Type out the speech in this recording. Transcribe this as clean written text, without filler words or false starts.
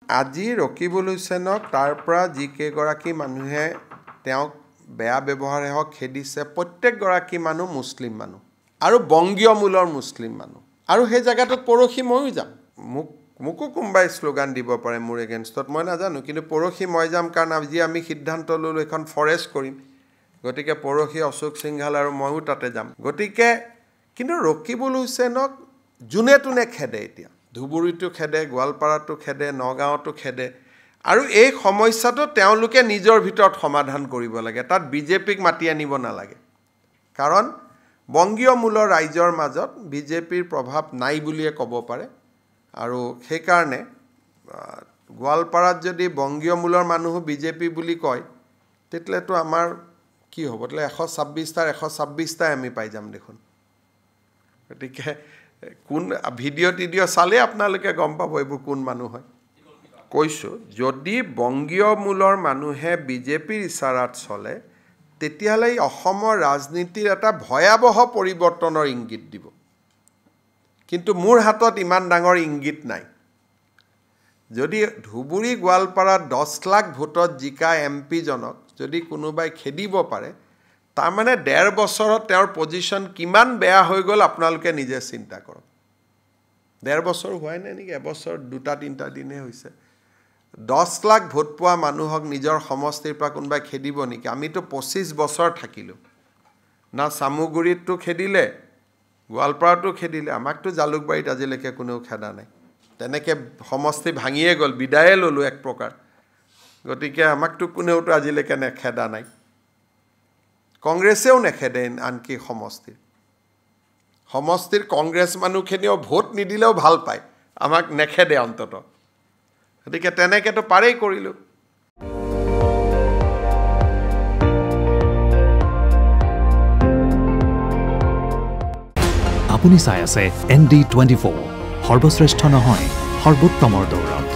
আজি ৰকিবুল হুছেইনক তাৰ পৰা যিকেইগৰাকী মানুহে তেওঁক বেয়া ব্যৱহাৰে হওক খেদিছে প্ৰত্যেকগৰাকী মানুহ মুছলিম মানুহ আৰু বংগীয় মূলৰ মুছলিম মানুহ আৰু সেই জায়গাটোত পৰহি ময়ো যাম মোকো কোনোবাই শ্লোগান দিব পাৰে মোৰ এগেইনষ্টত মই নাজানো কিন্তু পৰহি মই যাম কাৰণ আজি আমি সিদ্ধান্ত ল'লোঁ এখন ফৰেষ্ট কৰিম গতিকে পৰহি অশোক সিংঘাল আৰু ময়ো তাতে যাম গতিকে কিন্তু ৰকিবুল হুছেইনক যোনে তোনে খেদে এতিয়া ধুবুৰীটো খেদে গোৱালপাৰাটো খেদে নগাঁৱতো খেদে আৰু এই সমস্যাটো তেওঁলোকে নিজৰ ভিতৰত সমাধান কৰিব লাগে তাত বিজেপিক মাতি আনিব নালাগে কাৰণ বংগীয় মূলৰ ৰাইজৰ মাজত বিজেপিৰ প্ৰভাৱ নাই বুলিয়ে ক'ব পাৰে আৰু সেইকাৰণে গোৱালপাৰাত যদি বংগীয় মূলৰ মানুহো বিজেপি বুলি কয় তেতিয়াতো আমাৰ কি হ'ব তেলে 126টাৰ 126টাই আমি পাই যাম দেখোন গতিকে কোন ভিডিঅ' চালে আপোনালোকে গম পাব এইবোৰ কোন মানুহ হয় কৈছোঁ যদি বংগীয় মূলৰ মানুহে বিজেপিৰ ইচাৰাত চলে তেতিয়াহ'লে অসমৰ ৰাজনীতিৰ এটা ভয়াৱহ পৰিৱৰ্তনৰ ইংগিত দিব কিন্তু মোৰ হাতত ইমান ডাঙৰ ইংগিত নাই যদি ধুবুৰী গোৱালপাৰাত 10 লাখ ভোটত জিকা এমপি জনক যদি কোনোবাই খেদিব পাৰে তাৰ মানে 1.5 বছৰত তেওঁৰ পজিশন কিমান বেয়া হৈ গ'ল আপোনালোকে নিজে চিন্তা কৰক 1.5 বছৰ হোৱাই নাই নেকি এবছৰ 2-3টা দিনে হৈছে 10 লাখ ভোট পোৱা মানুহক নিজৰ সমষ্টিৰ পৰা কোনোবাই খেদিব নেকি আমিতো 25 বছৰ থাকিলোঁ না সামুগুৰিতটো খেদিলে গোৱালপাৰাটো খেদিলে আমাকতো জালুকবাৰীত আজিলৈকে কোনেও খেদা নাই তেনেকৈ সমষ্টি ভাঙিয়ে গ'ল বিদায়ে ল'লোঁ এক প্ৰকাৰ গতিকে আমাকতো কোনেওতো আজিলৈকে নেখেদা নাই কংগ্ৰেছেও নেখেদে আনকি সমষ্টিৰ কংগ্ৰেছ মানুহখিনিও ভোট নিদিলেও ভাল পায় আমাক নেখেদে অন্তত গতিকে তেনেকৈতো পাৰেই কৰিলোঁ আপুনি চাই আছে ND24 সৰ্বশ্ৰেষ্ঠ নহয় সৰ্বোত্তমৰ দৌৰত